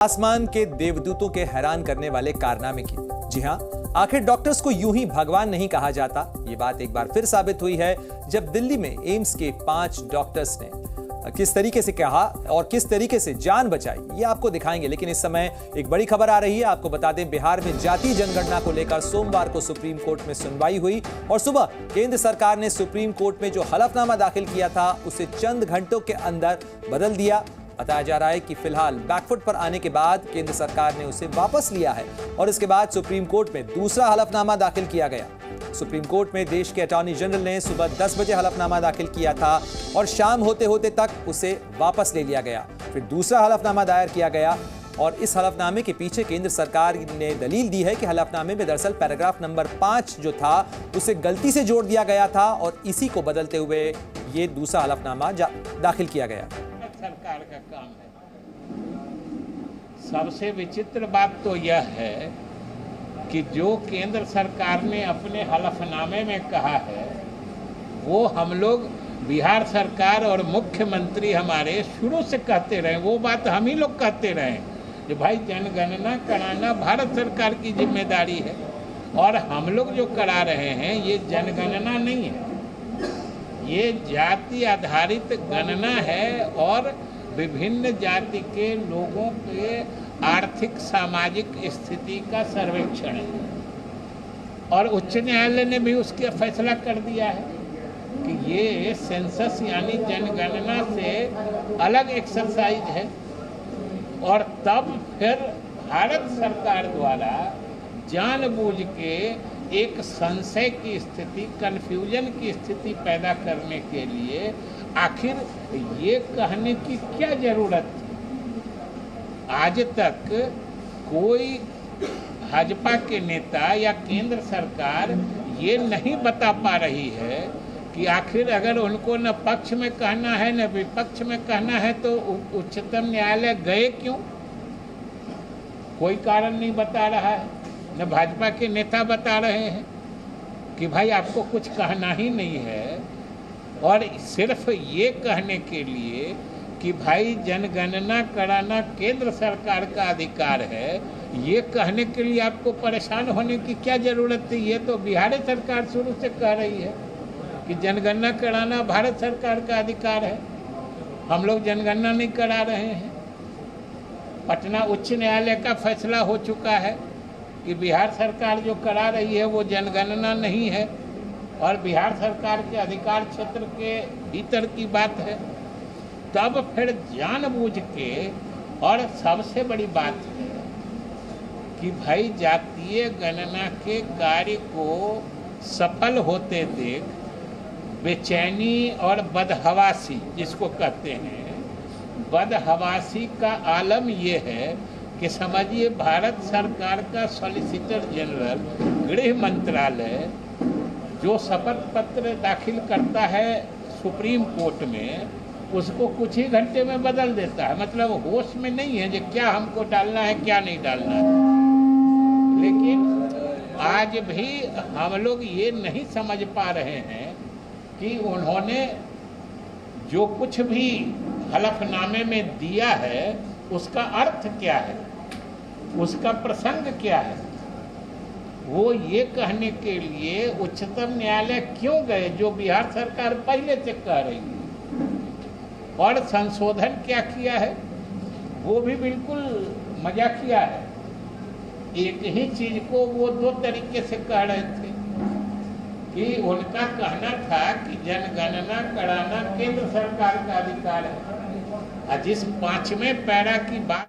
आसमान के देवदूतों के हैरान करने वाले कारनामे की। जी हां, आखिर डॉक्टर्स को यूं ही भगवान नहीं कहा जाता। ये बात एक बार फिर साबित हुई है जब दिल्ली में एम्स के 5 डॉक्टर्स ने किस तरीके से कहा और किस तरीके से जान बचाई, ये आपको दिखाएंगे। लेकिन इस समय एक बड़ी खबर आ रही है। आपको बता दें, बिहार में जाति जनगणना को लेकर सोमवार को सुप्रीम कोर्ट में सुनवाई हुई और सुबह केंद्र सरकार ने सुप्रीम कोर्ट में जो हलफनामा दाखिल किया था उसे चंद घंटों के अंदर बदल दिया। बताया जा रहा है कि फिलहाल बैकफुट पर आने के बाद केंद्र सरकार ने उसे वापस लिया है और इसके बाद सुप्रीम कोर्ट में दूसरा हलफनामा दाखिल किया गया। सुप्रीम कोर्ट में देश के अटॉर्नी जनरल ने सुबह 10 बजे हलफनामा दाखिल किया था और शाम होते होते तक उसे वापस ले लिया गया। फिर दूसरा हलफनामा दायर किया गया और इस हलफनामे के पीछे केंद्र सरकार ने दलील दी है कि हलफनामे में दरअसल पैराग्राफ नंबर 5 जो था उसे गलती से जोड़ दिया गया था और इसी को बदलते हुए ये दूसरा हलफनामा दाखिल किया गया। सरकार का काम है। सबसे विचित्र बात तो यह है कि जो केंद्र सरकार ने अपने हलफनामे में कहा है वो हम लोग बिहार सरकार और मुख्यमंत्री हमारे शुरू से कहते रहे। वो बात हम ही लोग कहते रहे कि भाई जनगणना कराना भारत सरकार की जिम्मेदारी है और हम लोग जो करा रहे हैं ये जनगणना नहीं है, ये जाति आधारित गणना है और विभिन्न जाति के लोगों के आर्थिक सामाजिक स्थिति का सर्वेक्षण है। और उच्च न्यायालय ने भी उसका फैसला कर दिया है कि ये सेंसस यानी जनगणना से अलग एक्सरसाइज है। और तब फिर भारत सरकार द्वारा जानबूझ के एक संशय की स्थिति, कन्फ्यूजन की स्थिति पैदा करने के लिए आखिर ये कहने की क्या जरूरत थी। आज तक कोई भाजपा के नेता या केंद्र सरकार ये नहीं बता पा रही है कि आखिर अगर उनको न पक्ष में कहना है न विपक्ष में कहना है तो उच्चतम न्यायालय गए क्यों। कोई कारण नहीं बता रहा है, न भाजपा के नेता बता रहे हैं कि भाई आपको कुछ कहना ही नहीं है। और सिर्फ ये कहने के लिए कि भाई जनगणना कराना केंद्र सरकार का अधिकार है, ये कहने के लिए आपको परेशान होने की क्या ज़रूरत थी। ये तो बिहार सरकार शुरू से कह रही है कि जनगणना कराना भारत सरकार का अधिकार है। हम लोग जनगणना नहीं करा रहे हैं। पटना उच्च न्यायालय का फैसला हो चुका है कि बिहार सरकार जो करा रही है वो जनगणना नहीं है और बिहार सरकार के अधिकार क्षेत्र के भीतर की बात है। तब फिर जानबूझ के, और सबसे बड़ी बात है कि भाई जातीय गणना के कार्य को सफल होते देख बेचैनी और बदहवासी, जिसको कहते हैं बदहवासी का आलम ये है कि समझिए भारत सरकार का सॉलिसिटर जनरल गृह मंत्रालय जो शपथ पत्र दाखिल करता है सुप्रीम कोर्ट में, उसको कुछ ही घंटे में बदल देता है। मतलब होश में नहीं है कि क्या हमको डालना है क्या नहीं डालना है। लेकिन आज भी हम लोग ये नहीं समझ पा रहे हैं कि उन्होंने जो कुछ भी हलफनामे में दिया है उसका अर्थ क्या है, उसका प्रसंग क्या है। वो ये कहने के लिए उच्चतम न्यायालय क्यों गए जो बिहार सरकार पहले से कह रही है। और संशोधन क्या किया है वो भी बिल्कुल मजाकिया है। एक ही चीज को वो दो तरीके से कह रहे थे कि उनका कहना था कि जनगणना कराना केंद्र सरकार का अधिकार है। जिस 5वें पैरा की बात,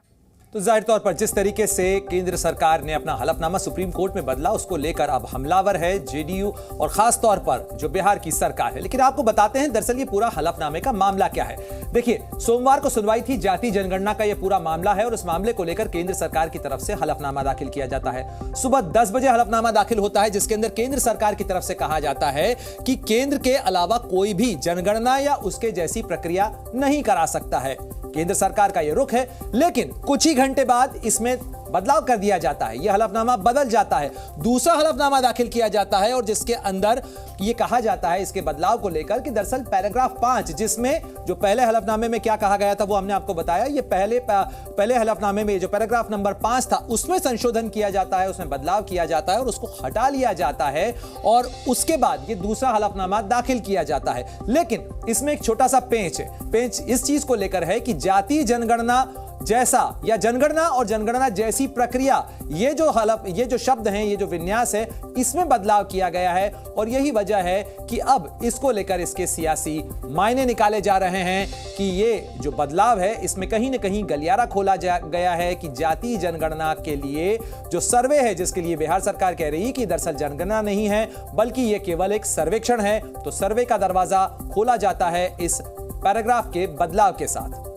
तो जाहिर तौर पर जिस तरीके से केंद्र सरकार ने अपना हलफनामा सुप्रीम कोर्ट में बदला, उसको लेकर अब हमलावर है जेडीयू और खास तौर पर जो बिहार की सरकार है। लेकिन आपको बताते हैं दरअसल ये पूरा हलफनामे का मामला क्या है। देखिए, सोमवार को सुनवाई थी। जाति जनगणना का यह पूरा मामला है और उस मामले को लेकर केंद्र सरकार की तरफ से हलफनामा दाखिल किया जाता है। सुबह 10 बजे हलफनामा दाखिल होता है जिसके अंदर केंद्र सरकार की तरफ से कहा जाता है कि केंद्र के अलावा कोई भी जनगणना या उसके जैसी प्रक्रिया नहीं करा सकता है। केंद्र सरकार का यह रुख है। लेकिन कुछ ही घंटे बाद इसमें बदलाव कर दिया जाता है, यह हलफनामा बदल जाता है, दूसरा हलफनामा दाखिल किया जाता है और जिसके अंदर यह कहा जाता है इसके बदलाव को लेकर कि दरअसल पैराग्राफ 5, जिसमें जो पहले हलफनामे में क्या कहा गया था वो हमने आपको बताया, ये पहले हलफनामे में जो पैराग्राफ नंबर 5 था उसमें संशोधन किया जाता है, उसमें बदलाव किया जाता है और उसको हटा लिया जाता है और उसके बाद ये दूसरा हलफनामा दाखिल किया जाता है। लेकिन इसमें एक छोटा सा पेंच है, पेंच इस चीज को लेकर है कि जातीय जनगणना जैसा या जनगणना और जनगणना जैसी प्रक्रिया, ये जो शब्द हैं, ये जो विन्यास है, इसमें बदलाव किया गया है और यही वजह है कि अब इसको लेकर इसके सियासी मायने निकाले जा रहे हैं कि ये जो बदलाव है इसमें कहीं ना कहीं गलियारा खोला गया है कि जातीय जनगणना के लिए जो सर्वे है, जिसके लिए बिहार सरकार कह रही है कि दरअसल जनगणना नहीं है बल्कि ये केवल एक सर्वेक्षण है, तो सर्वे का दरवाजा खोला जाता है इस पैराग्राफ के बदलाव के साथ।